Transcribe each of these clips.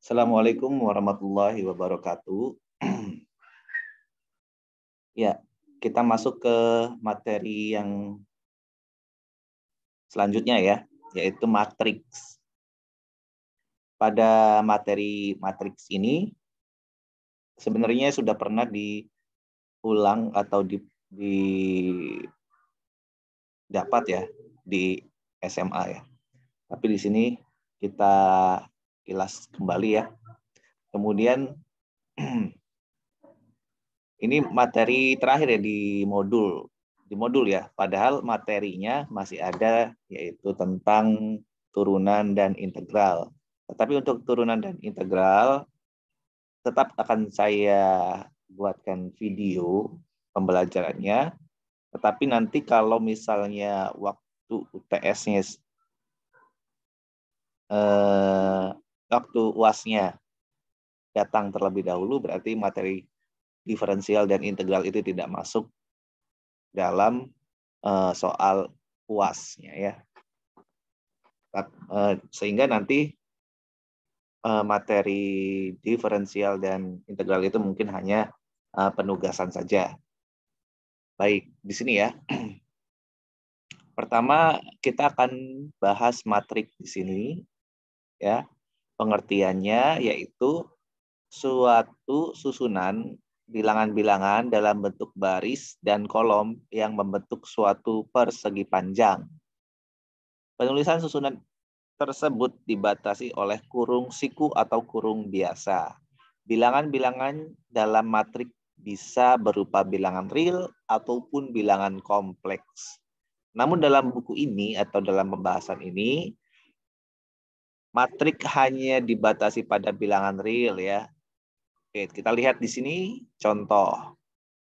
Assalamualaikum warahmatullahi wabarakatuh. Ya, kita masuk ke materi yang selanjutnya ya, yaitu matriks. Pada materi matriks ini sebenarnya sudah pernah diulang atau dapat ya di SMA ya. Tapi di sini kita kilas kembali ya. Kemudian ini materi terakhir ya di modul ya. Padahal materinya masih ada yaitu tentang turunan dan integral. Tetapi untuk turunan dan integral tetap akan saya buatkan video pembelajarannya. Tetapi nanti kalau misalnya waktu UTS-nya waktu UAS-nya datang terlebih dahulu, berarti materi diferensial dan integral itu tidak masuk dalam soal UAS-nya ya. Sehingga nanti materi diferensial dan integral itu mungkin hanya penugasan saja. Baik, di sini ya. Pertama kita akan bahas matriks di sini ya. Pengertiannya yaitu suatu susunan bilangan-bilangan dalam bentuk baris dan kolom yang membentuk suatu persegi panjang. Penulisan susunan tersebut dibatasi oleh kurung siku atau kurung biasa. Bilangan-bilangan dalam matrik bisa berupa bilangan real ataupun bilangan kompleks. Namun dalam buku ini atau dalam pembahasan ini, matrik hanya dibatasi pada bilangan real ya. Oke, kita lihat di sini contoh.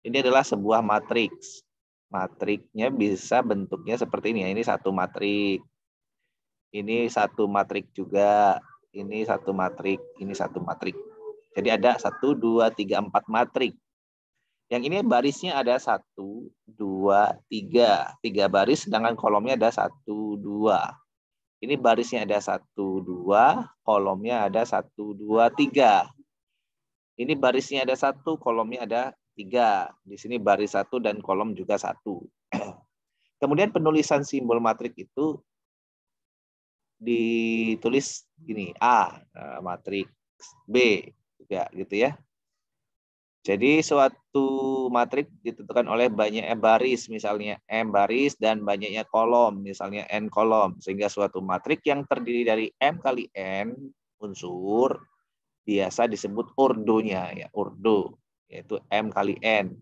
Ini adalah sebuah matriks. Matriknya bisa bentuknya seperti ini ya. Ini satu matrik. Ini satu matrik juga. Ini satu matrik. Ini satu matrik. Jadi ada 1, 2, 3, 4 matrik. Yang ini barisnya ada 1, 2, 3. 3 baris sedangkan kolomnya ada 1, 2. Ini barisnya ada 1, 2. Kolomnya ada 1, 2, 3. Ini barisnya ada 1, kolomnya ada 3. Di sini baris 1 dan kolom juga 1. Kemudian penulisan simbol matrik itu ditulis gini, A, matriks B, juga gitu ya. Jadi suatu matrik ditentukan oleh banyaknya baris, misalnya M baris, dan banyaknya kolom, misalnya N kolom. Sehingga suatu matrik yang terdiri dari M kali N unsur, biasa disebut urdunya, ya urdu, yaitu M kali N.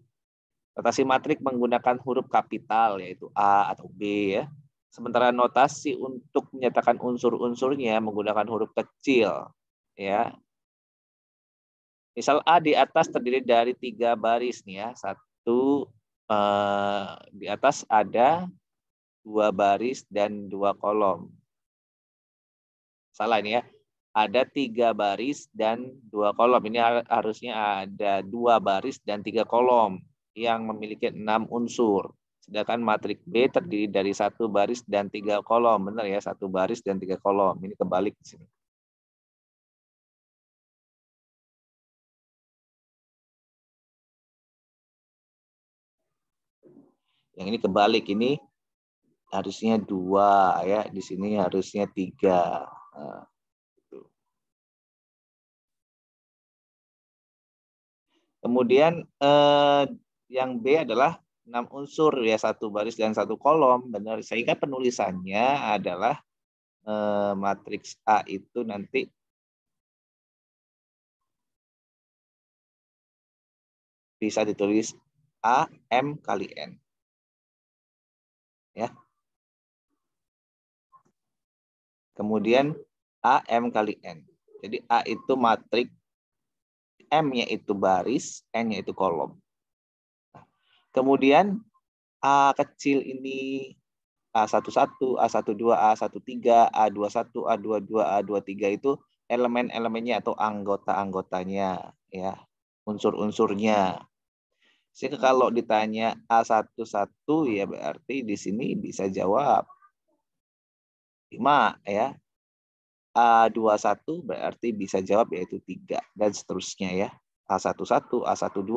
Notasi matrik menggunakan huruf kapital, yaitu A atau B ya. Sementara notasi untuk menyatakan unsur-unsurnya menggunakan huruf kecil, ya. Misal A di atas terdiri dari 3 baris nih ya. Di atas ada 2 baris dan 2 kolom. Salah ini ya. Ada 3 baris dan 2 kolom. Ini harusnya ada 2 baris dan 3 kolom yang memiliki 6 unsur. Sedangkan matrik B terdiri dari 1 baris dan 3 kolom. Benar ya, 1 baris dan 3 kolom. Ini kebalik di sini. Yang ini kebalik, ini harusnya 2 ya, di sini harusnya 3. Nah, gitu. Kemudian yang B adalah 6 unsur ya, 1 baris dan 1 kolom, benar. Sehingga penulisannya adalah matriks A itu nanti bisa ditulis A M kali N. Ya. Kemudian A M kali N. Jadi A itu matrik, M-nya itu baris, N-nya itu kolom. Nah, kemudian A kecil ini A11, A12, A13, A21, A22, A23 itu elemen-elemennya atau anggota-anggotanya ya, unsur-unsurnya. Sehingga kalau ditanya A11 ya berarti di sini bisa jawab 5 ya. A21 berarti bisa jawab yaitu 3 dan seterusnya ya. A11, A12,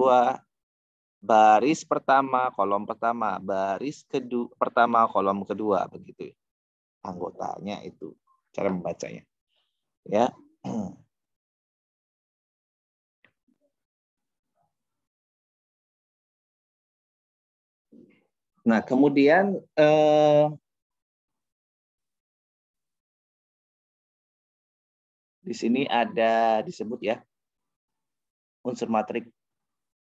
baris pertama, kolom pertama, baris kedua, pertama, kolom kedua, begitu. Anggotanya itu cara membacanya. Ya. Nah, kemudian di sini ada disebut ya unsur matrik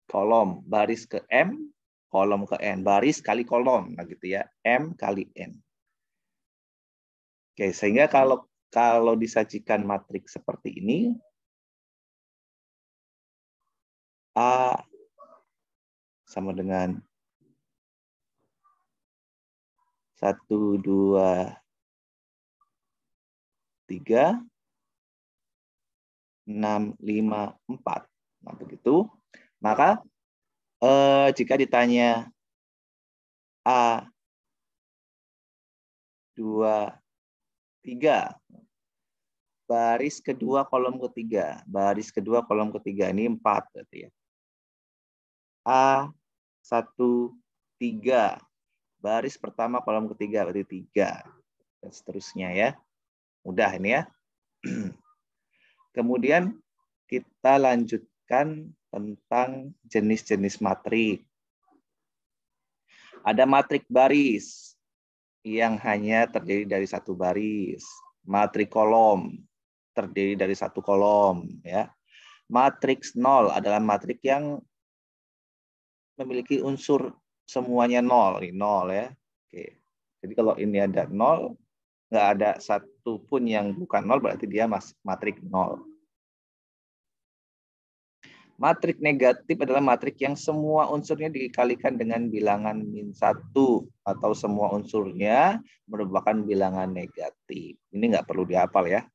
kolom, baris ke M, kolom ke N, baris kali kolom, nah gitu ya, M kali N. Oke, sehingga kalau disajikan matrik seperti ini, A sama dengan 1, 2, 3, 6, 5, 4. Nah, begitu. Maka jika ditanya A 2, 3, baris kedua kolom ketiga, baris kedua kolom ketiga ini 4 berarti ya. A 1, 3, baris pertama kolom ketiga berarti 3 dan seterusnya ya. Mudah ini ya. Kemudian kita lanjutkan tentang jenis-jenis matrik. Ada matrik baris yang hanya terdiri dari satu baris. Matrik kolom terdiri dari satu kolom. Ya. Matriks nol adalah matrik yang memiliki unsur semuanya nol. Ini nol ya. Oke. Jadi kalau ini ada nol, nggak ada satu pun yang bukan nol, berarti dia matrik nol. Matrik negatif adalah matrik yang semua unsurnya dikalikan dengan bilangan -1 atau semua unsurnya merupakan bilangan negatif. Ini nggak perlu dihafal ya.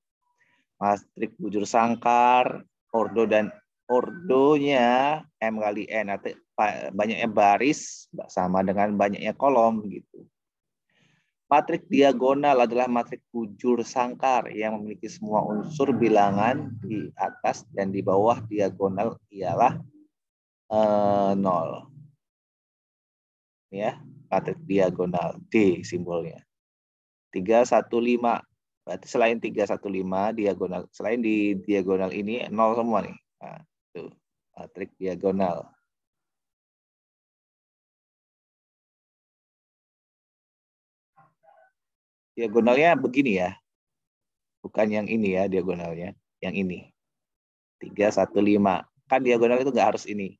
Matrik bujur sangkar, ordo dan ordonya M kali N. Atau banyaknya baris sama dengan banyaknya kolom gitu. Matrik diagonal adalah matrik bujur sangkar yang memiliki semua unsur bilangan di atas dan di bawah diagonal ialah 0. Ya, matrik diagonal D simbolnya. 315. Berarti selain 315 diagonal, selain di diagonal ini 0 semua nih. Nah, tuh, matrik diagonal. Diagonalnya begini ya. Bukan yang ini ya diagonalnya, yang ini. 315. Kan diagonal itu nggak harus ini.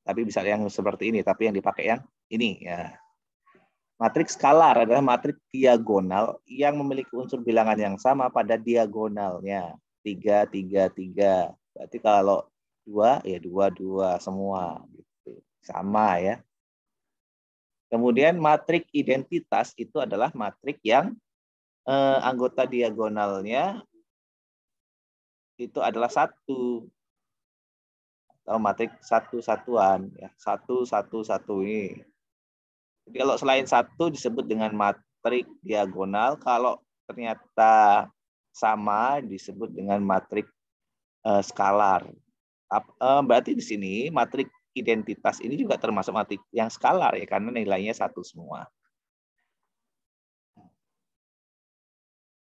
Tapi bisa yang seperti ini, tapi yang dipakai yang ini ya. Matrik skalar adalah matrik diagonal yang memiliki unsur bilangan yang sama pada diagonalnya. 3, 3, 3. Berarti kalau 2 ya 2, 2 semua gitu. Sama ya. Kemudian matrik identitas itu adalah matrik yang anggota diagonalnya itu adalah 1. Atau matrik satu-satuan ya, 1, 1, 1 ini. Jadi kalau selain 1 disebut dengan matrik diagonal, kalau ternyata sama disebut dengan matrik skalar. Berarti di sini matrik identitas ini juga termasuk matrik yang skalar ya, karena nilainya 1 semua.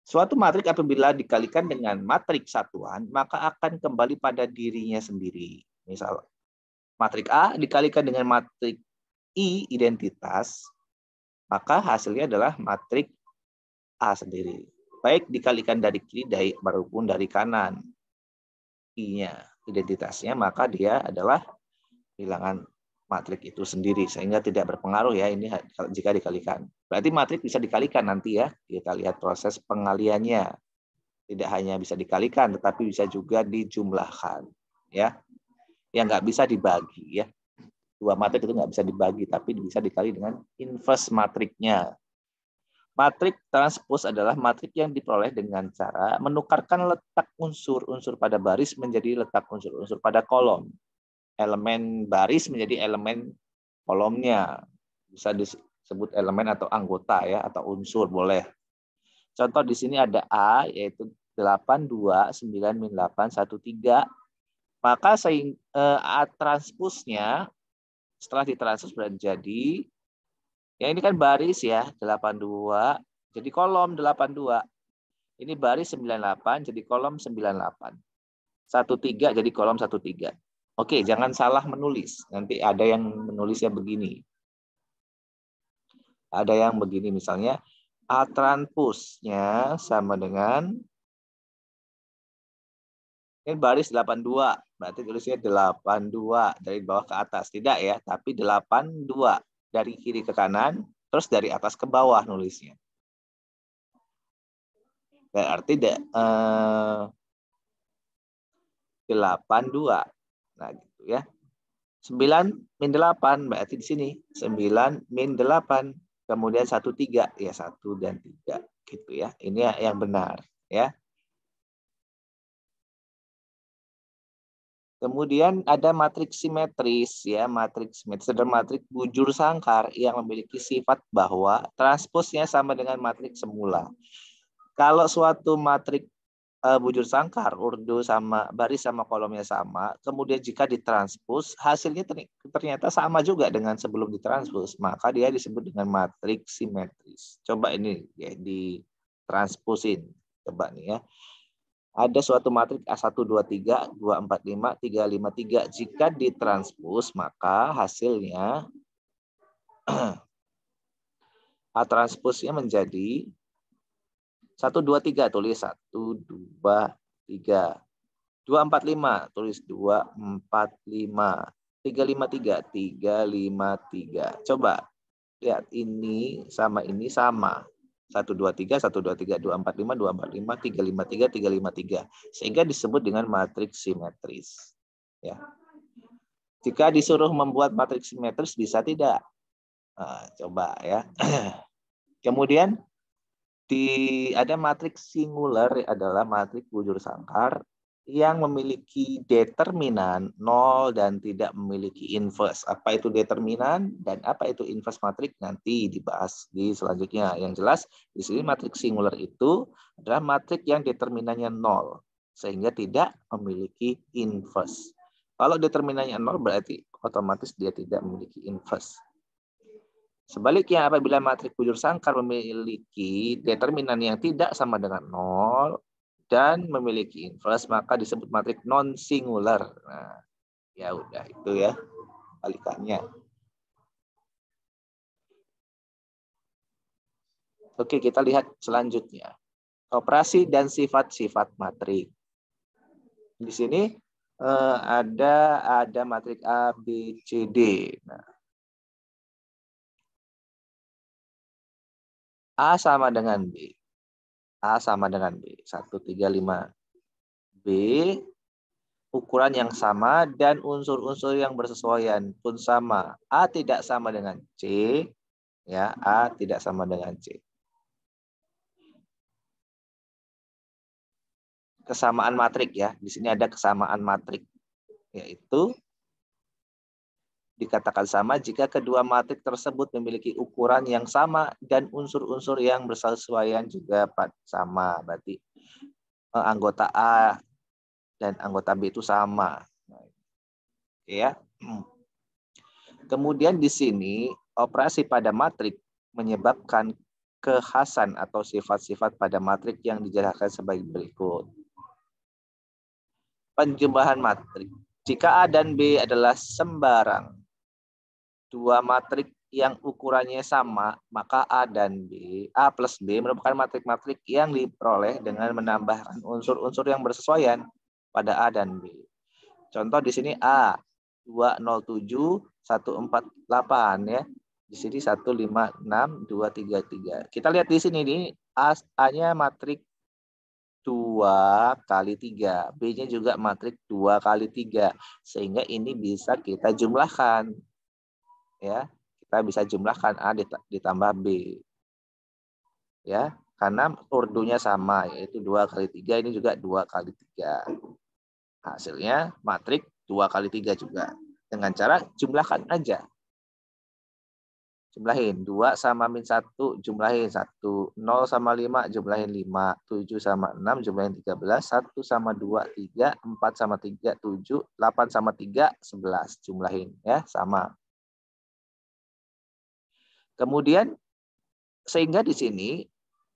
Suatu matrik apabila dikalikan dengan matrik satuan, maka akan kembali pada dirinya sendiri. Misal, matrik A dikalikan dengan matrik I identitas, maka hasilnya adalah matrik A sendiri. Baik dikalikan dari kiri maupun dari kanan. I-nya, identitasnya, maka dia adalah bilangan matrik itu sendiri. Sehingga tidak berpengaruh ya ini jika dikalikan. Berarti matrik bisa dikalikan nanti ya. Kita lihat proses pengaliannya. Tidak hanya bisa dikalikan, tetapi bisa juga dijumlahkan. Ya, yang nggak bisa dibagi ya. Dua matrik itu nggak bisa dibagi, tapi bisa dikali dengan inverse matriknya. Matrik transpos adalah matrik yang diperoleh dengan cara menukarkan letak unsur-unsur pada baris menjadi letak unsur-unsur pada kolom. Elemen baris menjadi elemen kolomnya. Bisa disebut elemen atau anggota ya, atau unsur boleh. Contoh di sini ada A, yaitu 8, 2, 9, min 8, 1, 3. Maka A transpusnya setelah ditranspus menjadi, ya ini kan baris ya, 82, jadi kolom 82. Ini baris 98, jadi kolom 98. 13 jadi kolom 13. Oke, jangan salah menulis. Nanti ada yang menulisnya begini. Ada yang begini misalnya, A transpusnya sama dengan, ini baris 82, berarti tulisnya 82 dari bawah ke atas. Tidak ya, tapi 82 dari kiri ke kanan, terus dari atas ke bawah nulisnya. Berarti 82. Nah, gitu ya. 9 min 8 berarti di sini 9 min 8. Kemudian 1 3 ya 1 dan 3 gitu ya. Ini yang benar ya. Kemudian ada matriks simetris ya, matriks simetris dan matriks bujur sangkar yang memiliki sifat bahwa transpusnya sama dengan matriks semula. Kalau suatu matriks bujur sangkar, urdu sama baris sama kolomnya sama, kemudian jika ditranspus hasilnya ternyata sama juga dengan sebelum ditranspus, maka dia disebut dengan matriks simetris. Coba ini ya ditranspusin. Coba nih ya. Ada suatu matriks A1 2 3 2 4 5 3 5 3. Jika ditranspus maka hasilnya A transpusnya menjadi 1 2 3 tulis 1 2 3. 2 4 5 tulis 2 4 5. 3 5 3 3 5 3. Coba lihat ini sama 1 2 3 1 2 3 2 4 5 2 4 5 3 5 3 3 5 3. Sehingga disebut dengan matriks simetris. Ya. Jika disuruh membuat matriks simetris bisa tidak? Nah, coba ya. Kemudian ada matriks singular adalah matriks bujur sangkar yang memiliki determinan 0 dan tidak memiliki inverse. Apa itu determinan dan apa itu inverse matriks nanti dibahas di selanjutnya. Yang jelas di sini matriks singular itu adalah matriks yang determinannya 0 sehingga tidak memiliki inverse. Kalau determinannya 0 berarti otomatis dia tidak memiliki inverse. Sebaliknya, apabila matriks bujur sangkar memiliki determinan yang tidak sama dengan 0 dan memiliki inverse, maka disebut matriks non singular. Nah, ya udah itu ya balikannya. Oke, kita lihat selanjutnya. Operasi dan sifat-sifat matriks. Di sini ada matriks A, B, C, D. Nah, A sama dengan B. A sama dengan B. 1, 3, 5. B, ukuran yang sama dan unsur-unsur yang bersesuaian pun sama. A tidak sama dengan C. Ya, A tidak sama dengan C. Kesamaan matrik ya. Di sini ada kesamaan matrik. Yaitu dikatakan sama jika kedua matrik tersebut memiliki ukuran yang sama dan unsur-unsur yang bersesuaian juga sama. Berarti anggota A dan anggota B itu sama. Ya. Kemudian di sini operasi pada matrik menyebabkan kekhasan atau sifat-sifat pada matrik yang dijelaskan sebagai berikut. Penjumlahan matrik. Jika A dan B adalah sembarang dua matrik yang ukurannya sama, maka A dan B, A plus B merupakan matrik-matrik yang diperoleh dengan menambahkan unsur-unsur yang bersesuaian pada A dan B. Contoh di sini A 207 148 ya. Di sini 156 233. Kita lihat di sini ini A-nya matrik 2 kali 3, B-nya juga matrik 2 kali 3, sehingga ini bisa kita jumlahkan. Ya, kita bisa jumlahkan A ditambah B. Ya, karena urdunya sama, yaitu 2 kali 3, ini juga 2 kali 3. Hasilnya matrik 2 kali 3 juga. Dengan cara jumlahkan aja. Jumlahin 2 sama min 1, jumlahin 1. 0 sama 5, jumlahin 5. 7 sama 6, jumlahin 13. 1 sama 2, 3. 4 sama 3, 7. 8 sama 3, 11. Jumlahin ya, sama. Kemudian sehingga di sini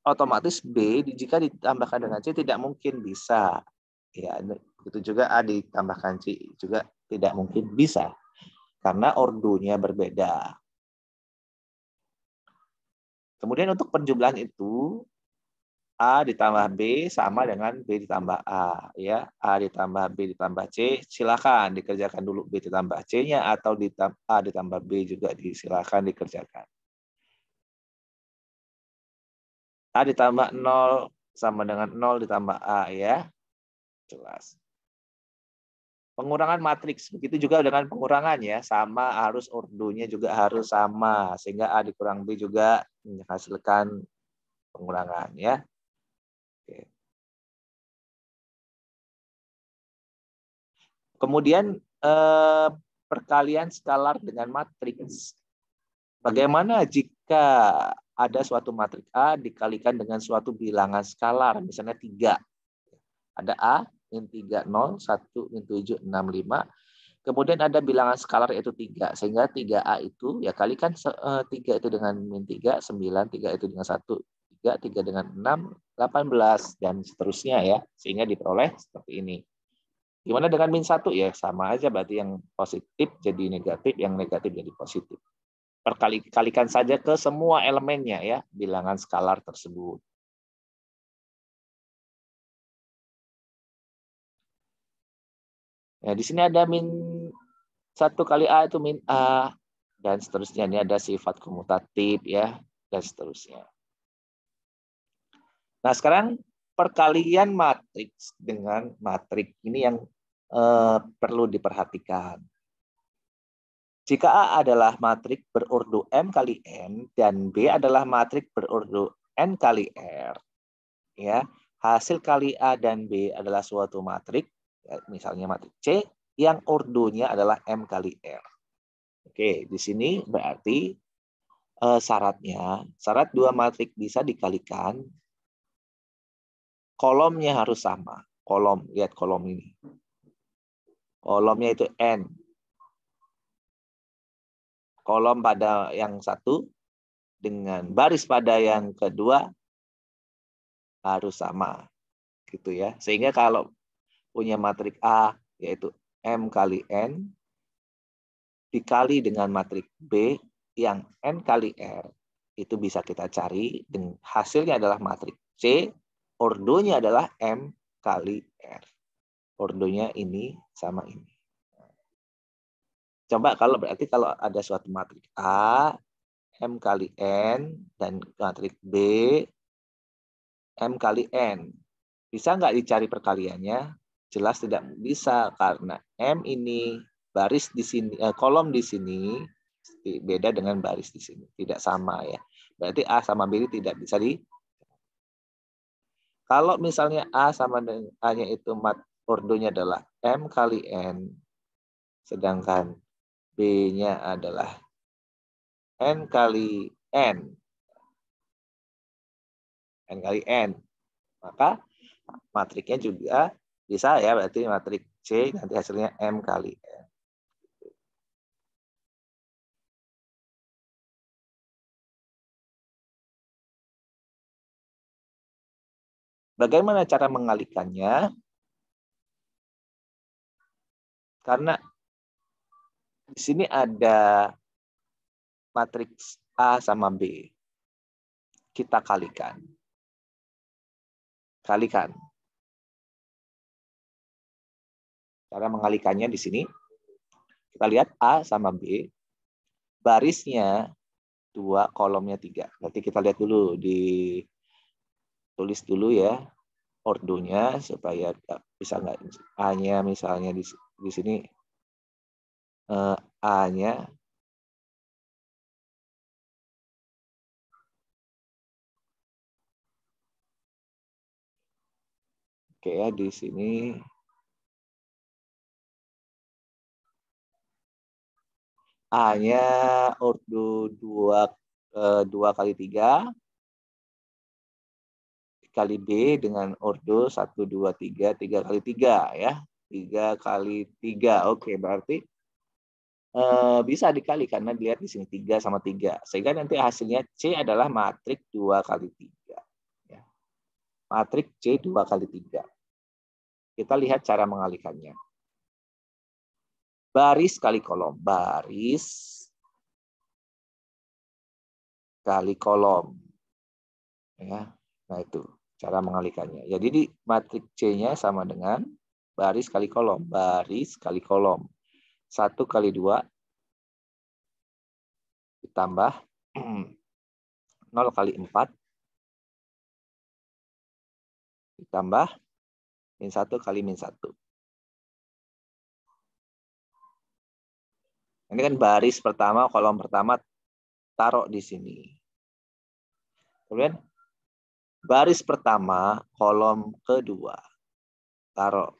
otomatis B jika ditambahkan dengan C tidak mungkin bisa. Ya, begitu juga A ditambahkan C juga tidak mungkin bisa. Karena ordonya berbeda. Kemudian untuk penjumlahan itu A ditambah B sama dengan B ditambah A, ya. A ditambah B ditambah C, silakan dikerjakan dulu B ditambah C-nya atau A ditambah B juga silakan dikerjakan. A ditambah 0 sama dengan 0 ditambah A, ya. Jelas. Pengurangan matriks, begitu juga dengan pengurangan ya, sama harus ordonya juga harus sama, sehingga A dikurang B juga menghasilkan pengurangan ya. Oke. Kemudian perkalian skalar dengan matriks. Bagaimana jika ada suatu matriks A dikalikan dengan suatu bilangan skalar, misalnya 3. Ada A, min 3, 0, 1, min 7, 6, 5. Kemudian ada bilangan skalar yaitu 3. Sehingga 3A itu, ya kalikan 3 itu dengan min 3, 9, 3 itu dengan 1, 3, 3 dengan 6, 18, dan seterusnya ya. Sehingga diperoleh seperti ini. Gimana dengan min 1? Ya sama aja, berarti yang positif jadi negatif, yang negatif jadi positif. Kalikan saja ke semua elemennya ya, bilangan skalar tersebut. Ya, di sini ada min 1 kali A itu min A, dan seterusnya. Ini ada sifat komutatif ya, dan seterusnya. Nah, sekarang perkalian matriks dengan matriks ini yang perlu diperhatikan. Jika A adalah matriks berordo M kali N dan B adalah matriks berordo N kali R, ya, hasil kali A dan B adalah suatu matriks, ya, misalnya matriks C yang ordonya adalah M kali R. Oke, di sini berarti syarat dua matriks bisa dikalikan, kolomnya harus sama. Kolom, lihat kolom ini. Kolomnya itu N. Kolom pada yang satu dengan baris pada yang kedua harus sama. Gitu ya. Sehingga kalau punya matriks A yaitu M kali N dikali dengan matriks B yang N kali R, itu bisa kita cari dan hasilnya adalah matriks C, ordonya adalah M kali R. Ordonya ini sama ini. Coba berarti kalau ada suatu matriks A, M kali N, dan matriks B, M kali N. Bisa nggak dicari perkaliannya? Jelas tidak bisa, karena M ini baris di sini, kolom di sini beda dengan baris di sini. Tidak sama ya. Berarti A sama B ini tidak bisa di. Kalau misalnya A sama dengan A-nya itu ordonya adalah M kali N, sedangkan B-nya adalah N kali N. N kali N. Maka matriknya juga bisa ya, berarti matrik C nanti hasilnya M kali N. Bagaimana cara mengalikannya? Karena di sini ada matriks A sama B. Kita kalikan. Kalikan. Cara mengalikannya di sini, kita lihat A sama B, barisnya 2, kolomnya 3. Berarti kita lihat dulu, ditulis dulu ya ordonya supaya bisa nggak A-nya misalnya di sini A-nya oke ya, di sini A-nya ordo 2 kali 3, kali B dengan ordo 1, 2, 3, 3 kali 3 ya. 3 kali 3. Oke, berarti bisa dikali karena dilihat di sini 3 sama 3. Sehingga nanti hasilnya C adalah matriks 2 kali 3. Ya. Matriks C 2 kali 3. Kita lihat cara mengalihkannya. Baris kali kolom. Baris kali kolom. Ya. Nah, itu cara mengalihkannya. Jadi di matriks C-nya sama dengan baris kali kolom. Baris kali kolom. 1 kali 2 ditambah 0 kali 4 ditambah min 1 kali min 1. Ini kan baris pertama, kolom pertama taruh di sini. Kemudian baris pertama, kolom kedua taruh.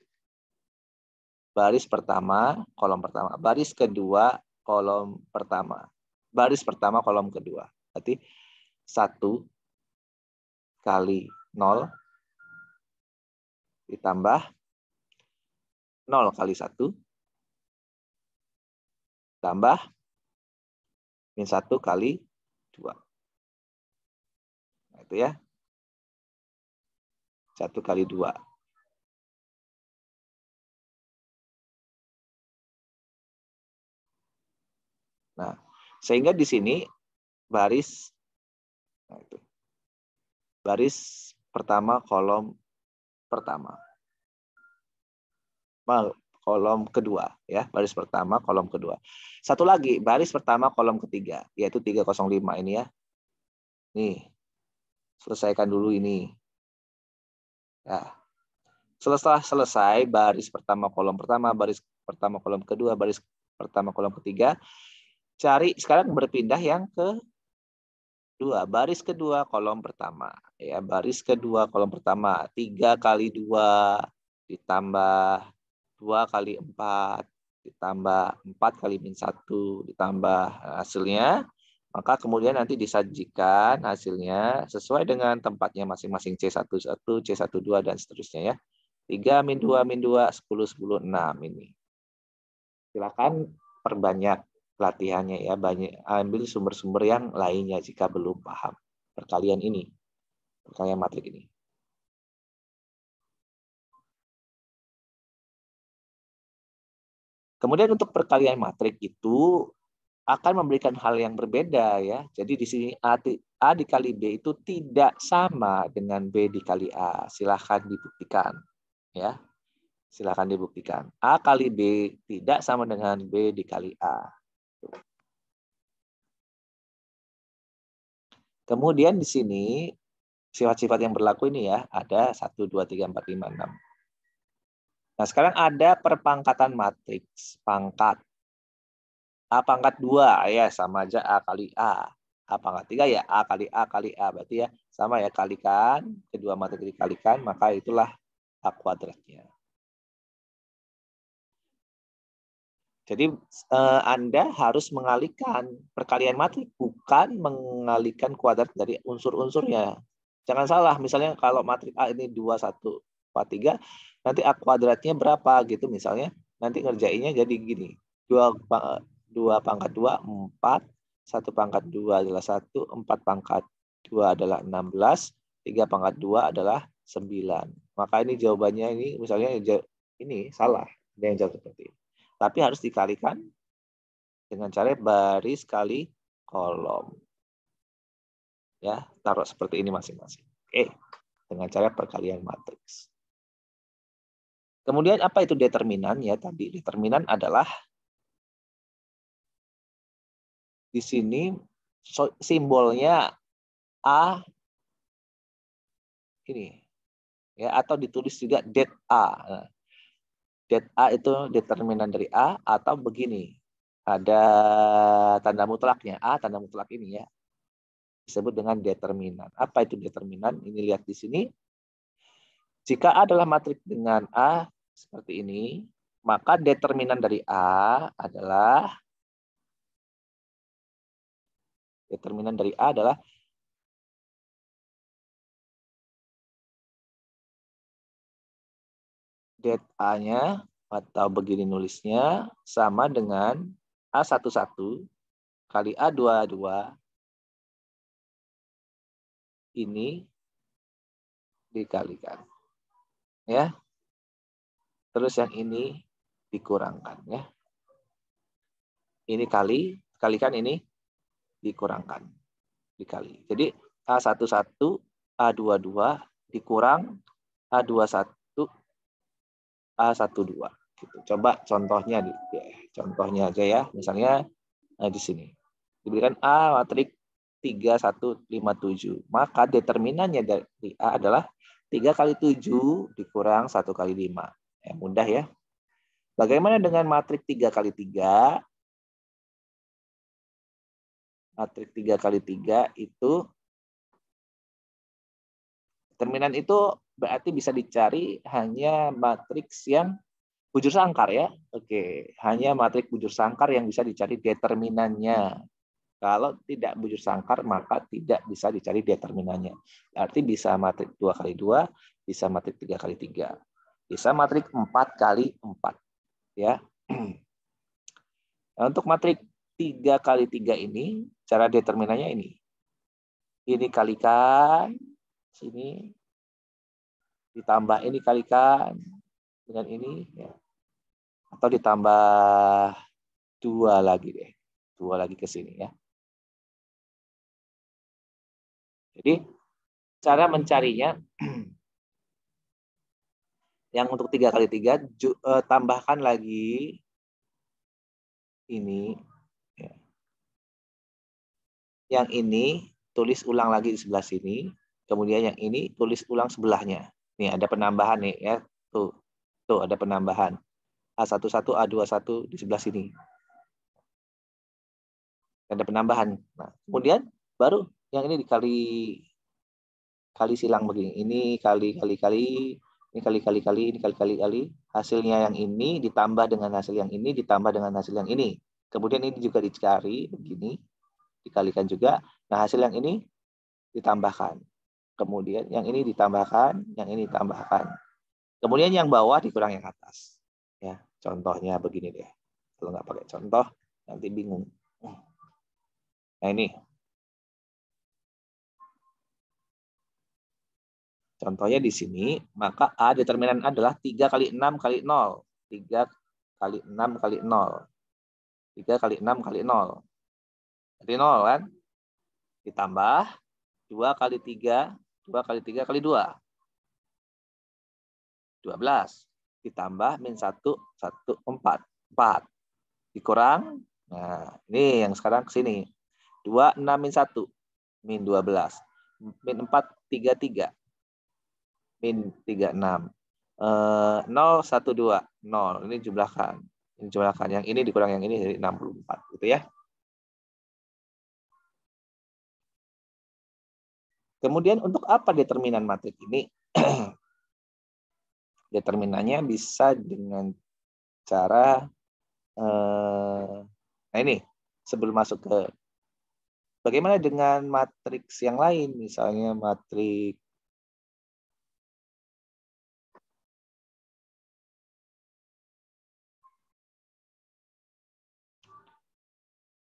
Baris pertama, kolom pertama. Baris kedua, kolom pertama. Baris pertama, kolom kedua. Berarti 1 kali 0 ditambah 0 kali 1 tambah min 1 kali 2. Nah, itu ya. 1 kali 2. Nah, sehingga di sini baris, nah itu, baris pertama, kolom pertama. Kolom kedua, ya, baris pertama, kolom kedua. Satu lagi, baris pertama, kolom ketiga, yaitu 305 ini ya. Nih, selesaikan dulu ini. Ya. Setelah selesai baris pertama, kolom pertama, baris pertama, kolom kedua, baris pertama, kolom ketiga, cari sekarang berpindah yang kedua, baris kedua, kolom pertama. Ya, baris kedua, kolom pertama, 3 kali 2 ditambah 2 kali 4 ditambah 4 kali min 1 ditambah hasilnya, maka kemudian nanti disajikan hasilnya sesuai dengan tempatnya masing-masing C11, C12 dan seterusnya ya. 3 min 2 min 2 10 10 6 ini. Silakan perbanyak latihannya ya, banyak ambil sumber-sumber yang lainnya jika belum paham perkalian ini, perkalian matrik ini. Kemudian untuk perkalian matrik itu akan memberikan hal yang berbeda ya. Jadi di sini A dikali B itu tidak sama dengan B dikali A. Silahkan dibuktikan ya. Silahkan dibuktikan. A kali B tidak sama dengan B dikali A. Kemudian di sini sifat-sifat yang berlaku ini ya, ada 1, 2, 3, 4, 5, 6. Nah, sekarang ada perpangkatan matriks. Pangkat A pangkat 2 ya sama aja A kali A. A pangkat 3 ya A kali A kali A. Berarti ya sama ya, kalikan. Kedua matrik dikalikan, maka itulah A kuadratnya. Jadi Anda harus mengalihkan perkalian matrik, bukan mengalihkan kuadrat dari unsur-unsurnya. Jangan salah, misalnya kalau matrik A ini 2, 1, 4, 3, nanti A kuadratnya berapa gitu misalnya. Nanti ngerjainnya jadi gini. 2 pangkat 2, 4. 1 pangkat 2 adalah 1. 4 pangkat 2 adalah 16. 3 pangkat 2 adalah 9. Maka ini jawabannya ini misalnya ini salah. Ada yang jawab seperti ini. Tapi harus dikalikan dengan cara baris kali kolom. Ya, taruh seperti ini masing-masing. Oke, dengan cara perkalian matriks. Kemudian apa itu determinan ya tadi? Determinan adalah di sini simbolnya A ini ya, atau ditulis juga det A. Nah, det A itu determinan dari A, atau begini. Ada tanda mutlaknya. A tanda mutlak ini ya. Disebut dengan determinan. Apa itu determinan? Ini lihat di sini. Jika A adalah matriks dengan A seperti ini, maka determinan dari A adalah Determinan dari A adalah det A-nya atau begini nulisnya sama dengan A11 kali A22 ini dikalikan. Ya. Terus yang ini dikurangkan ya. Ini kalikan ini dikurangkan. Dikali. Jadi A11 A22 dikurang A21 A12 gitu. Coba contohnya aja ya. Misalnya di sini. Diberikan A matriks 3157. Maka determinannya dari A adalah 3 kali 7 dikurang 1 kali 5. Ya, mudah ya. Bagaimana dengan matriks 3 kali 3? Matriks 3 kali 3 itu determinan itu berarti bisa dicari hanya matriks yang bujur sangkar ya. Oke, hanya matriks bujur sangkar yang bisa dicari determinannya. Kalau tidak bujur sangkar maka tidak bisa dicari determinannya. Berarti bisa matriks 2 kali 2, bisa matriks 3 kali 3. Bisa matriks 4 kali 4 ya. Nah, untuk matriks 3 kali 3 ini cara determinannya ini. Ini kalikan sini ditambah ini kalikan dengan ini ya. Atau ditambah 2 lagi deh. 2 lagi ke sini ya. Jadi cara mencarinya yang untuk 3 kali 3 tambahkan lagi ini ya. Yang ini tulis ulang lagi di sebelah sini, kemudian yang ini tulis ulang sebelahnya. Nih ada penambahan nih ya. Tuh ada penambahan. A11 A21 di sebelah sini. Ada penambahan. Nah, kemudian baru yang ini dikali silang begini. Ini kali, ini kali, ini kali. Hasilnya yang ini ditambah dengan hasil yang ini, ditambah dengan hasil yang ini. Kemudian ini juga dicari begini, dikalikan juga. Nah, hasil yang ini ditambahkan. Kemudian yang ini ditambahkan, yang ini ditambahkan. Kemudian yang bawah dikurang yang atas. Ya, contohnya begini deh. Kalau nggak pakai contoh, nanti bingung. Nah, ini. Contohnya di sini, maka A determinan adalah 3 kali 6 kali 0. 3 kali 6 kali 0. 3 kali 6 kali 0. Jadi 0 kan? Ditambah 2 kali 3, 2 kali 3 kali 2. 12. Ditambah min 1, 1, 4. 4. Dikurang. Nah, ini yang sekarang ke sini. 2, 6, min 1. Min 12. Min 4, 3, 3. Min 36. 0, 1, 2. 0. Ini jumlahkan. Ini jumlahkan. Yang ini dikurang yang ini jadi 64. Gitu ya. Kemudian untuk apa determinan matriks ini? Determinannya bisa dengan cara nah ini sebelum masuk ke bagaimana dengan matriks yang lain, misalnya matriks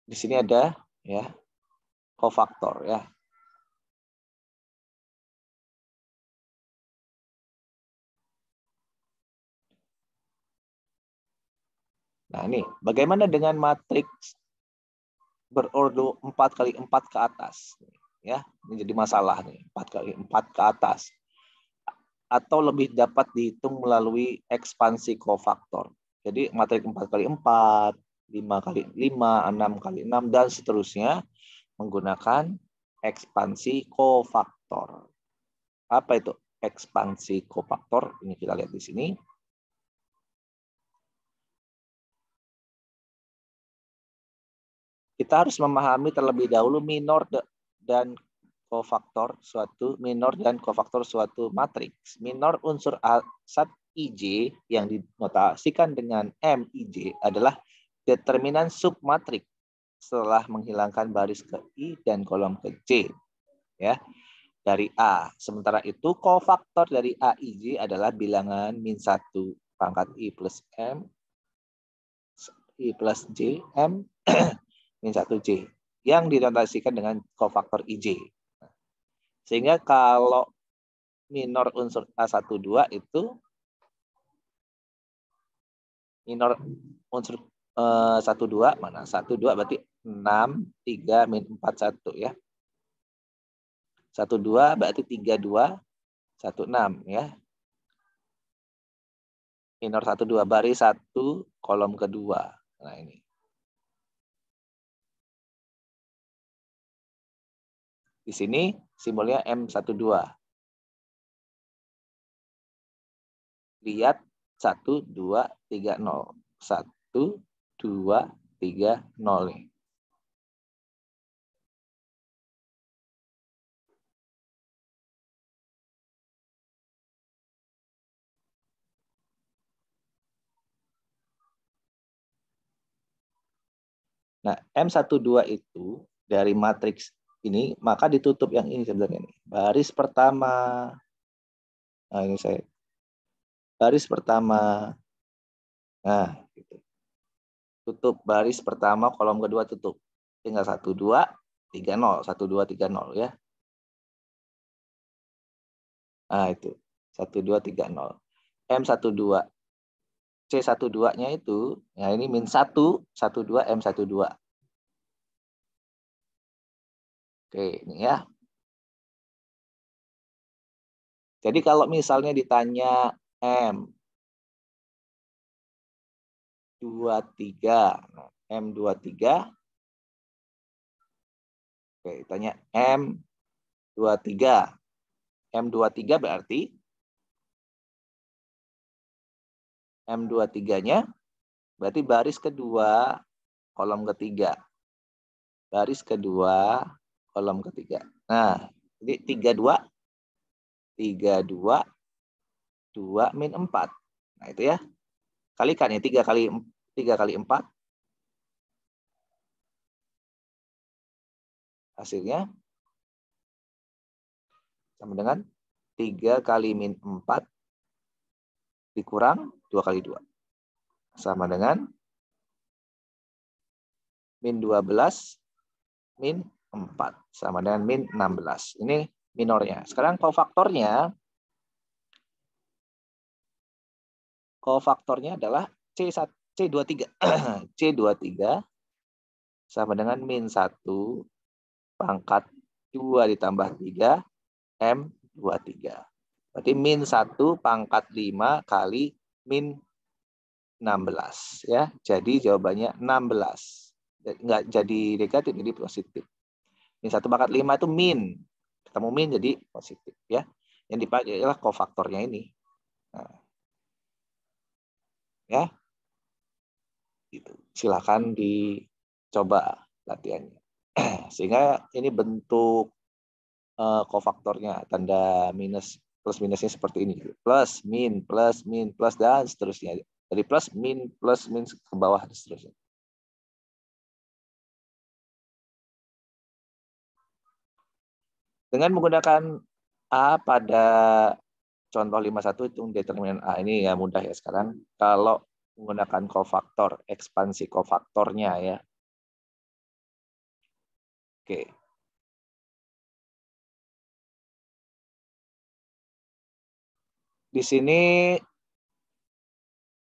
di sini ada ya kofaktor ya. Nah, ini bagaimana dengan matriks berordo 4 kali 4 ke atas ya. Ini jadi masalah nih, 4 kali 4 ke atas. Atau lebih dapat dihitung melalui ekspansi kofaktor. Jadi matriks 4 kali 4, 5 kali 5, 6 kali 6 dan seterusnya menggunakan ekspansi kofaktor. Apa itu ekspansi kofaktor? Ini kita lihat di sini. Kita harus memahami terlebih dahulu minor dan kofaktor suatu matriks. Minor unsur sat IJ yang dinotasikan dengan MIJ adalah determinan submatriks setelah menghilangkan baris ke I dan kolom ke J. Ya, dari A. Sementara itu kofaktor dari A, I, J adalah bilangan min 1 pangkat I plus M, I plus J, M, min 1J. Yang dinotasikan dengan kofaktor IJ. Sehingga kalau minor unsur A12 itu minor unsur 12 mana? 12 berarti 6, 3, min 4, 1 ya. 12 berarti 3, 2, 1, 6 ya. Minor 12 baris 1 kolom kedua. Nah ini. Di sini simbolnya M12. Lihat 1, 2, 3, 0. 1, 2, 3, 0 nih. Nah, M12 itu dari matriks ini, maka ditutup yang ini sebenarnya nih. Baris pertama. Nah, ini saya. Baris pertama. Nah, gitu. Tutup baris pertama, kolom kedua tutup. Tinggal 1, 2, 3, 0. 1, 2, 3, 0 ya. Nah, itu. 1, 2, 3, 0. M12. C12-nya itu, ya ini min 1, 1, 2, M12. Oke, ini ya. Jadi kalau misalnya ditanya M23, M23, oke, tanya M23. M23 berarti M23-nya berarti baris kedua, kolom ketiga. Baris kedua, kolom ketiga. Nah, jadi 32, 32, 2 min 4. Nah, itu ya. Kalikan ya, 3 kali 4. Hasilnya sama dengan 3 kali min 4 dikurang 2 kali 2. Sama dengan min 12 min 4. Sama dengan min 16. Ini minornya. Sekarang kofaktornya adalah C23. C23 sama dengan min 1 pangkat 2 ditambah 3 M23. Berarti min 1 pangkat 5 kali min 16 ya. Jadi jawabannya 16. Enggak jadi negatif, jadi positif. Min 1 pangkat 5 itu min. Ketemu min jadi positif ya. Yang dipakai adalah kofaktornya ini. Nah, ya. Gitu. Silakan dicoba latihannya. Sehingga ini bentuk kofaktornya, tanda minus plus minusnya seperti ini. Plus, min, dan seterusnya. Dari plus, min ke bawah, dan seterusnya. Dengan menggunakan A pada contoh 51, itu determinan A ini ya mudah ya sekarang. Kalau menggunakan kofaktor, ekspansi kofaktornya ya. Oke. Di sini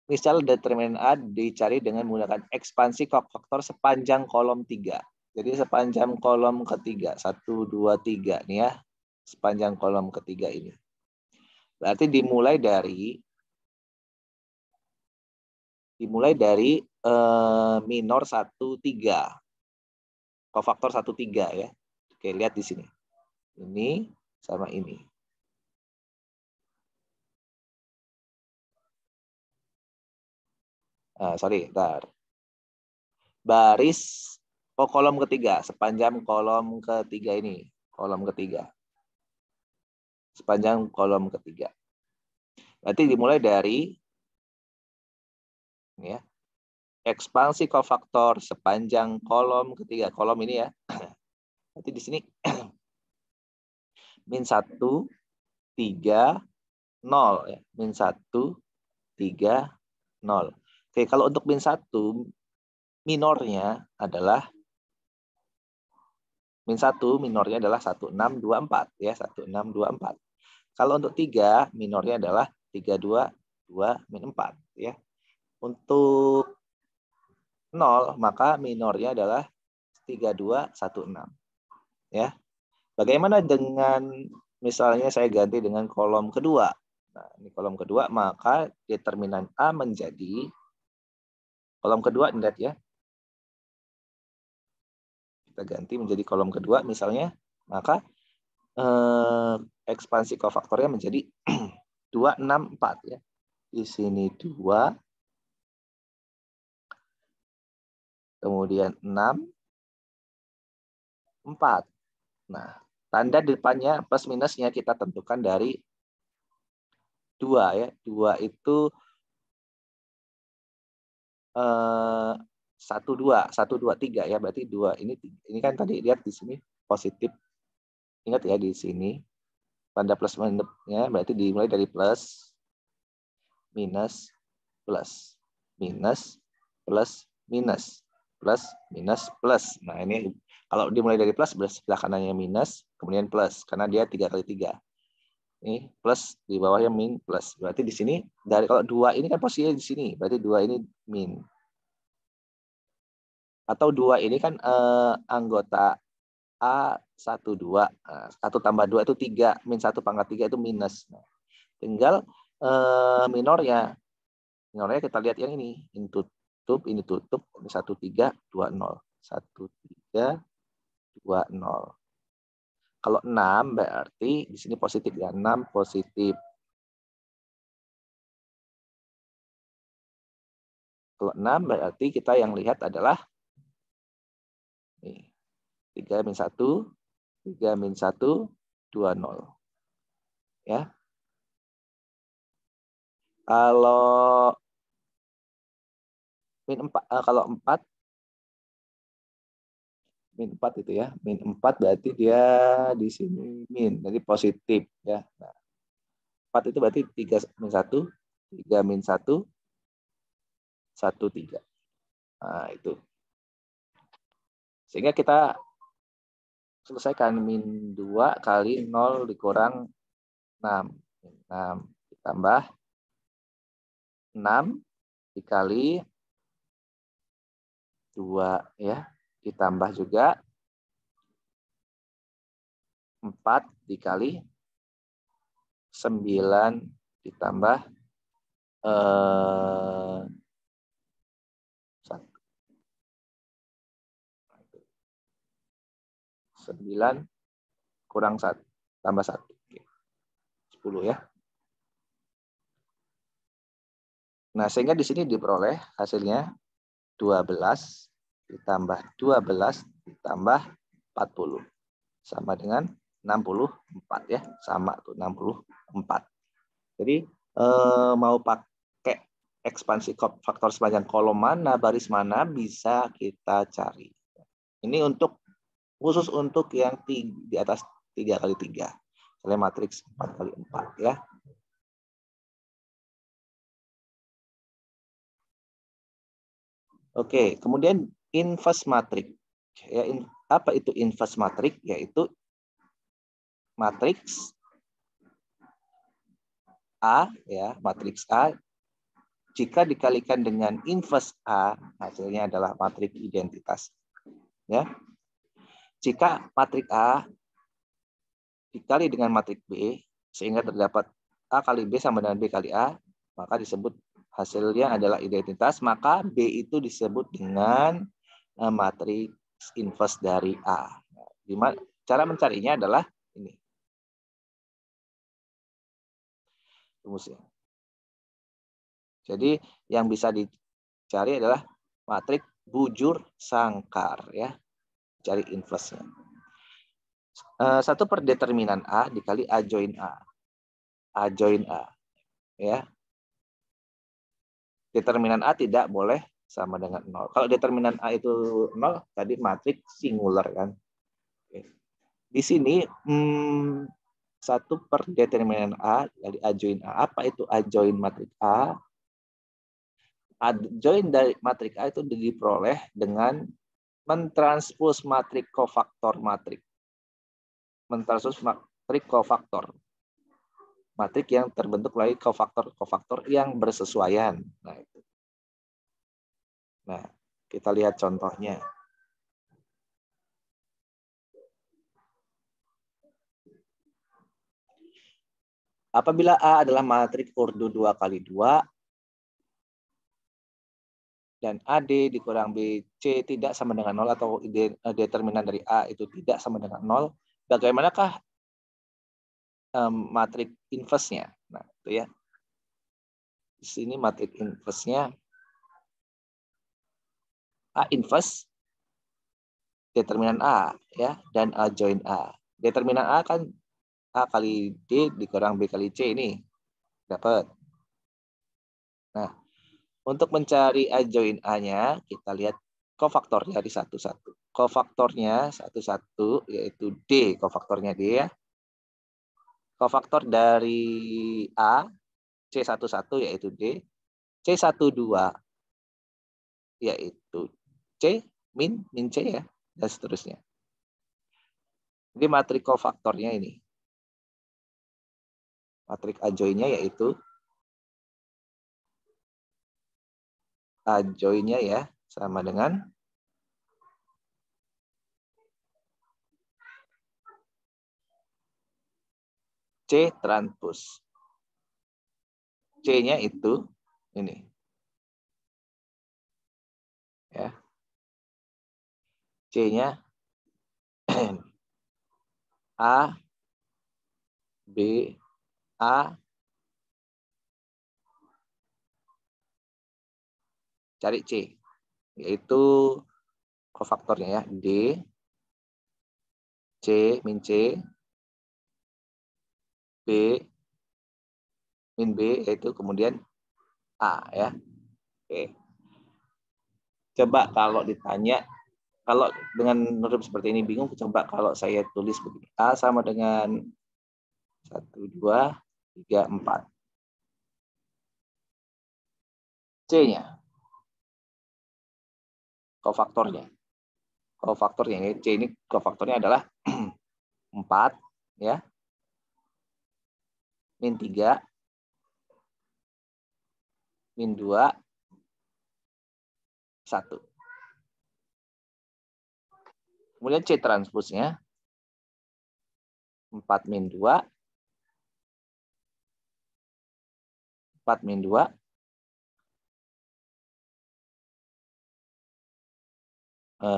misal determinan A dicari dengan menggunakan ekspansi kofaktor sepanjang kolom 3. Jadi sepanjang kolom ketiga, 1, 2, 3 nih ya. Sepanjang kolom ketiga ini. Berarti dimulai dari minor 1, 3. Kofaktor 1, 3 ya. Oke, lihat di sini. Ini sama ini. Sorry, bentar. Baris kolom ketiga, sepanjang kolom ketiga ini. Kolom ketiga. Sepanjang kolom ketiga. Berarti dimulai dari ini ya. ekspansi kofaktor sepanjang kolom ketiga. Kolom ini ya. Nanti di sini min 1, 3, 0. Ya. Min 1, 3, 0. Oke, kalau untuk min 1, minornya adalah min 1 minornya adalah 1624 ya, 1624. Kalau untuk 3 minornya adalah 322 min 4 ya. Untuk 0 maka minornya adalah 3216 ya. Bagaimana dengan misalnya saya ganti dengan kolom kedua. Nah, ini kolom kedua maka determinan A menjadi kolom kedua lihat ya. Kita ganti menjadi kolom kedua misalnya, maka ekspansi kofaktornya menjadi 264 ya. Di sini 2, kemudian 6, 4. Nah, tanda depannya plus minusnya kita tentukan dari 2 ya. 2 itu 1, 2, 3 ya. Berarti 2 ini kan tadi lihat di sini positif. Ingat ya di sini tanda plus minusnya berarti dimulai dari plus, minus, plus, minus, plus, minus, plus, minus, plus. Nah ini kalau dimulai dari plus sebelah kanannya minus, kemudian plus karena dia 3 kali 3. Ini plus di bawahnya min plus. Berarti di sini dari kalau 2 ini kan posisinya di sini, berarti 2 ini min. Atau 2 ini kan anggota A1 2. 1 tambah 2 itu 3, min 1 pangkat 3 itu minus. Nah, tinggal minornya. Minornya kita lihat yang ini, ini tutup, ini 1 3 2 0. 1 3 2 0. Kalau 6 berarti di sini positif ya, 6 positif. Kalau 6 berarti kita yang lihat adalah nih, 3 min 1, 3 min 1, 2 0. Ya. Kalau min 4, kalau 4 min 4 itu ya, min 4 berarti dia di sini min, jadi positif ya. Nah, 4 itu berarti 3 min 1, 3 min 1, 1 3. Nah, itu. Sehingga kita selesaikan min 2 kali 0 dikurang 6. 6 ditambah 6 dikali 2 ya. Ditambah juga 4 dikali 9 ditambah 1. 9 kurang 1 tambah 1. 10 ya. Nah, sehingga di sini diperoleh hasilnya 12 ditambah 12 ditambah 40 sama dengan 64 ya, sama tuh 64. Jadi mau pakai ekspansi faktor sepanjang kolom mana, baris mana bisa kita cari. Ini untuk khusus untuk yang di atas 3 kali 3. Misalnya matriks 4 kali 4 ya. Oke, kemudian inverse matrix. Ya, apa itu inverse matrix? Yaitu matriks A ya, matriks A jika dikalikan dengan inverse A hasilnya adalah matriks identitas. Ya. Jika matriks A dikali dengan matriks B sehingga terdapat A kali B sama dengan B kali A, maka disebut hasilnya adalah identitas, maka B itu disebut dengan matriks inverse dari A. Nah, cara mencarinya adalah ini. Rumusnya. Jadi yang bisa dicari adalah matriks bujur sangkar ya. Cari inverse-nya. 1 per determinan A dikali A join A. A join A. Ya. Determinan A tidak boleh sama dengan 0. Kalau determinan A itu 0, tadi matriks singular kan. Oke. Di sini 1 per determinan A dari A join A. Apa itu A join matriks A? A join dari matriks A itu diperoleh dengan mentranspos matriks kofaktor matriks. Mentranspos matriks kofaktor. Matriks yang terbentuk melalui kofaktor yang bersesuaian. Nah, itu. Nah, kita lihat contohnya. Apabila A adalah matriks ordo 2 kali 2 dan AD dikurang BC tidak sama dengan 0 atau determinan dari A itu tidak sama dengan 0, bagaimanakah matriks inverse-nya? Nah, itu ya. Di sini matriks inverse-nya A inverse determinan A ya dan A join A. Determinan A kan A kali D dikurang B kali C ini. Dapat. Nah, untuk mencari A join A-nya, kita lihat kofaktor dari satu-satu. Kofaktornya satu-satu, yaitu D, kofaktornya D ya. Kofaktor dari A, C11 yaitu D. C12 yaitu C, min C ya, dan seterusnya. Jadi matriks kofaktornya ini. Matriks A join-nya yaitu A join-nya ya sama dengan C transpos. C-nya itu ini. Ya. C-nya A, B, A, cari C, yaitu kofaktornya ya, D, C, min C, B, min B, yaitu kemudian A ya. Oke. Coba kalau ditanya, kalau dengan huruf seperti ini bingung, coba kalau saya tulis begini. A sama dengan 1, 2, 3, 4. C-nya. Kofaktornya. Kofaktornya ini, C ini kofaktornya adalah 4 ya. Min 3, min 2, 1. Kemudian C transposnya 4 min 2, 4 min 2,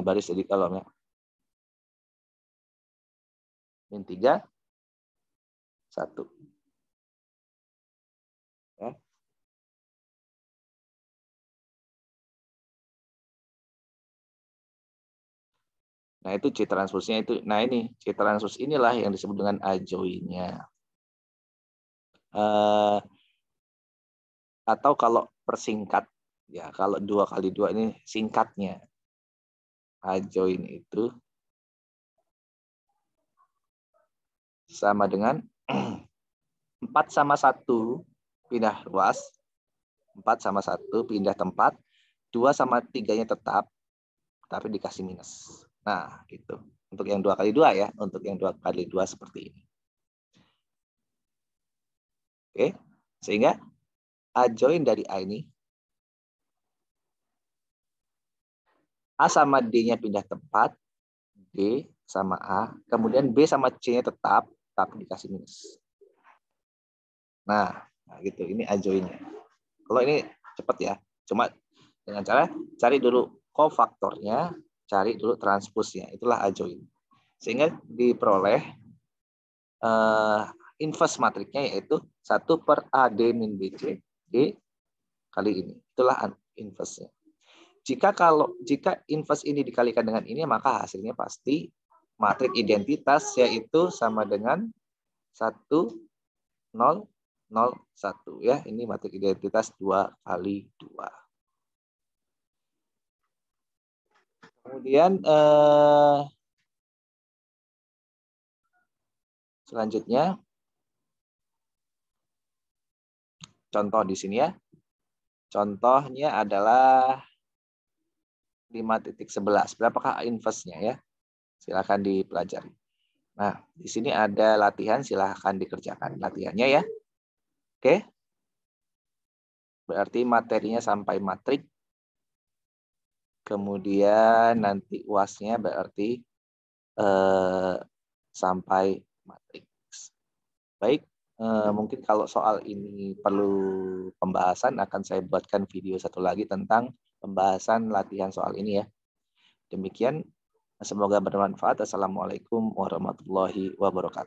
baris jadi kolom ya. Min 3, 1. Ya. Nah, itu C transposnya itu. Nah, ini C transpos inilah yang disebut dengan A join-nya. Atau kalau persingkat, ya kalau 2 kali 2 ini singkatnya. A join itu sama dengan 4 sama 1 pindah luas, 4 sama 1 pindah tempat, 2 sama 3-nya tetap, tapi dikasih minus. Nah, gitu. Untuk yang 2 kali 2 ya, untuk yang 2 kali 2 seperti ini. Oke, sehingga A join dari A ini, A sama D-nya pindah tempat, D sama A, kemudian B sama C-nya tetap, tapi dikasih minus. Nah gitu, ini A join-nya. Kalau ini cepat ya, cuma dengan cara cari dulu kofaktornya, cari dulu transposnya, itulah A join. Sehingga diperoleh inverse matriknya yaitu 1 per AD min BC D kali ini. Itulah inverse-nya. Jika inverse ini dikalikan dengan ini, maka hasilnya pasti matriks identitas yaitu sama dengan 1, 0, 0, 1 ya. Ini matriks identitas 2 kali 2. Kemudian selanjutnya contoh di sini ya. Contohnya adalah 5.11. Berapakah inverse-nya ya? Silakan dipelajari. Nah, di sini ada latihan, silakan dikerjakan latihannya ya. Oke. Berarti materinya sampai matrik. Kemudian nanti UAS-nya berarti sampai matriks. Baik, mungkin kalau soal ini perlu pembahasan, akan saya buatkan video satu lagi tentang pembahasan latihan soal ini ya. Demikian, semoga bermanfaat. Assalamualaikum warahmatullahi wabarakatuh.